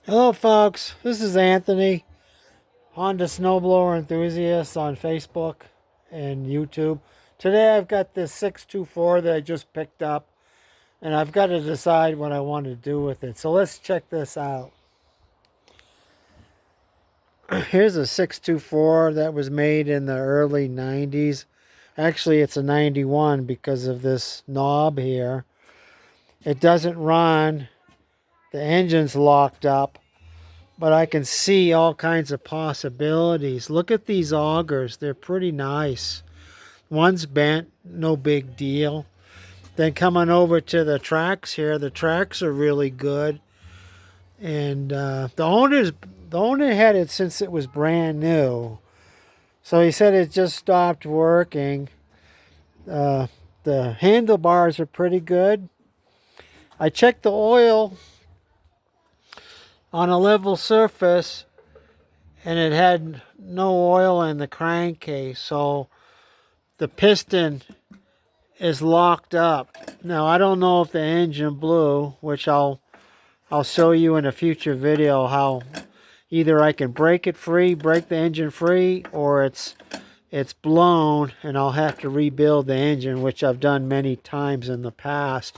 Hello folks, this is Anthony, Honda Snowblower Enthusiast on Facebook and YouTube. Today I've got this 624 that I just picked up and I've got to decide what I want to do with it. So let's check this out. Here's a 624 that was made in the early 90s. Actually it's a 91 because of this knob here. It doesn't run, the engine's locked up. But I can see all kinds of possibilities. Look at these augers. They're pretty nice. One's bent, no big deal. Then coming over to the tracks here, the tracks are really good. And the owner had it since it was brand new. So he said it just stopped working. The handlebars are pretty good. I checked the oil on a level surface and it had no oil in the crankcase, so the piston is locked up. Now I don't know if the engine blew, which I'll show you in a future video how either I can break the engine free, or it's blown and I'll have to rebuild the engine, which I've done many times in the past.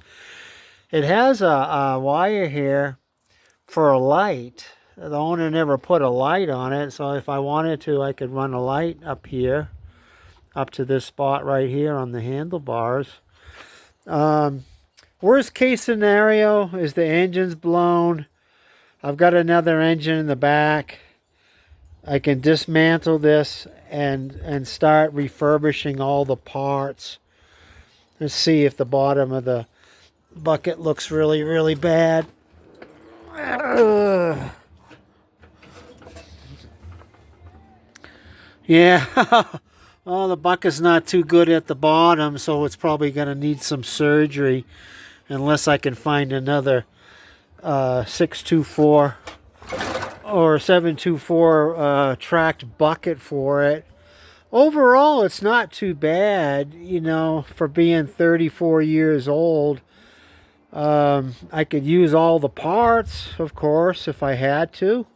It has a wire here for a light. The owner never put a light on it, so if I wanted to, I could run a light up here, up to this spot right here on the handlebars. Worst case scenario is the engine's blown. I've got another engine in the back. I can dismantle this and start refurbishing all the parts. Let's see if the bottom of the bucket looks really, really bad. Yeah, well, the bucket's not too good at the bottom, so it's probably going to need some surgery unless I can find another 624 or 724 tracked bucket for it. Overall, it's not too bad, you know, for being 34 years old. I could use all the parts, of course, if I had to.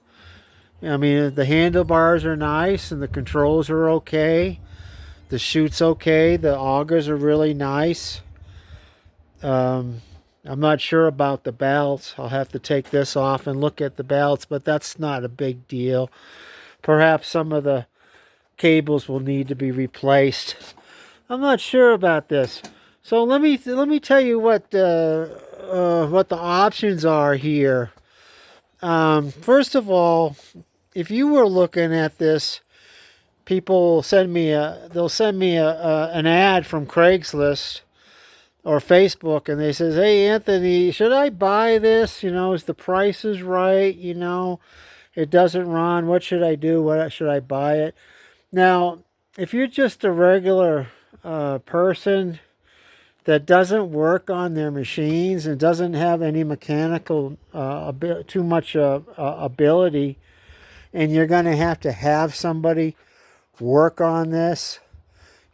I mean, the handlebars are nice and the controls are okay. The chute's okay. The augers are really nice. I'm not sure about the belts. I'll have to take this off and look at the belts, but that's not a big deal. Perhaps some of the cables will need to be replaced. I'm not sure about this. So let me tell you what the options are here. First of all, if you were looking at this, people they'll send me an ad from Craigslist or Facebook, and they says, "Hey Anthony, should I buy this? You know, is the prices right? You know, it doesn't run. What should I do? What should I buy it?" Now, if you're just a regular person that doesn't work on their machines and doesn't have any mechanical too much ability, and you're going to have somebody work on this,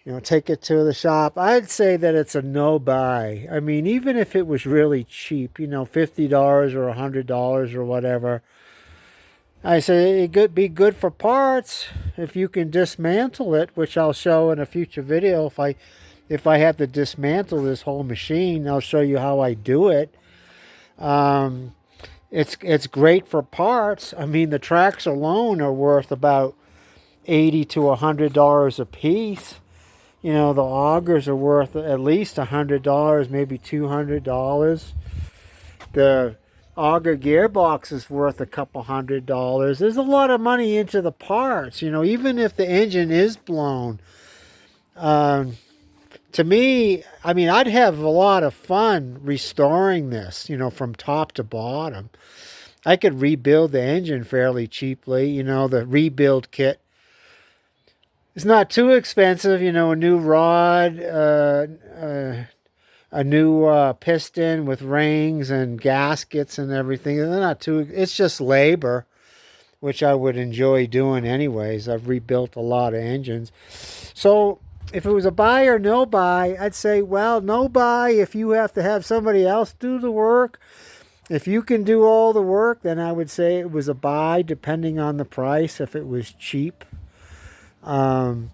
you know, take it to the shop, I'd say that it's a no buy. I mean, even if it was really cheap, you know, $50 or $100 or whatever, I say it could be good for parts if you can dismantle it, which I'll show in a future video. If I have to dismantle this whole machine, I'll show you how I do it. It's great for parts. I mean, the tracks alone are worth about $80 to $100 a piece. You know, the augers are worth at least $100, maybe $200. The auger gearbox is worth a couple $100. There's a lot of money into the parts, you know, even if the engine is blown. To me, I mean, I'd have a lot of fun restoring this, you know, from top to bottom. I could rebuild the engine fairly cheaply. You know, the rebuild kit is not too expensive. You know, a new rod, a new piston with rings and gaskets and everything. They're not too, it's just labor, which I would enjoy doing anyways. I've rebuilt a lot of engines. So if it was a buy or no buy, I'd say, well, no buy if you have to have somebody else do the work. If you can do all the work, then I would say it was a buy, depending on the price. If it was cheap, um,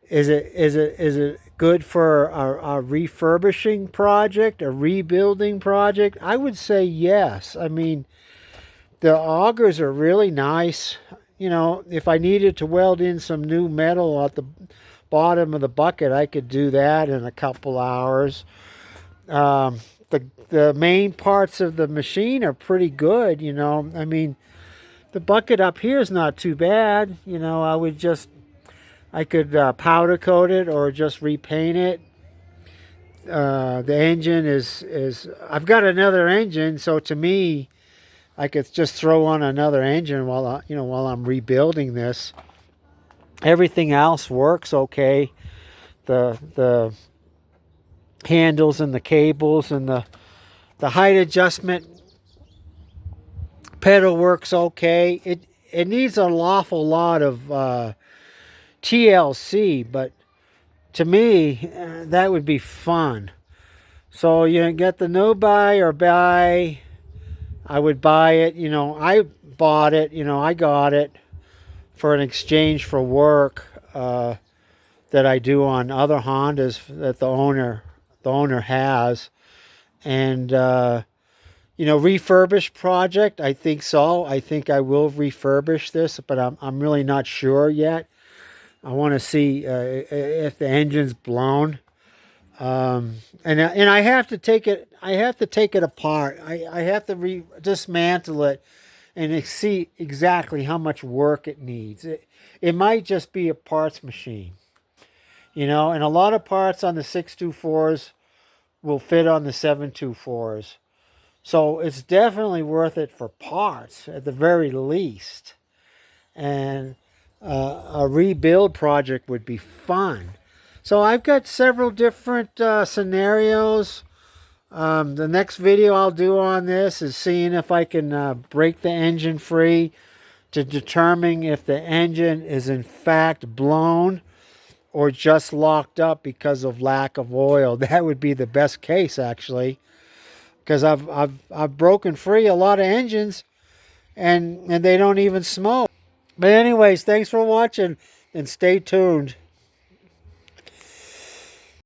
is it good for a refurbishing project, a rebuilding project? I would say yes. I mean, the augers are really nice. You know, if I needed to weld in some new metal at the bottom of the bucket, I could do that in a couple hours. Um, the main parts of the machine are pretty good. You know, I mean, the bucket up here is not too bad. You know, I could powder coat it or just repaint it. The engine is I've got another engine, so to me, I could just throw on another engine while I'm rebuilding this. Everything else works okay. The handles and the cables and the height adjustment pedal works okay. It needs an awful lot of TLC, but to me, that would be fun. So you get the no buy or buy. I would buy it. You know, I bought it. You know, I got it for an exchange for work that I do on other Hondas that the owner has, and you know, refurbished project. I think so. I think I will refurbish this, but I'm really not sure yet. I want to see if the engine's blown, and I have to take it. I have to take it apart. I have to dismantle it and see exactly how much work it needs. It might just be a parts machine, you know, and a lot of parts on the 624s will fit on the 724s. So it's definitely worth it for parts at the very least. And a rebuild project would be fun. So I've got several different scenarios. The next video I'll do on this is seeing if I can break the engine free to determine if the engine is in fact blown or just locked up because of lack of oil. That would be the best case, actually, because I've broken free a lot of engines and they don't even smoke. But anyways, thanks for watching and stay tuned.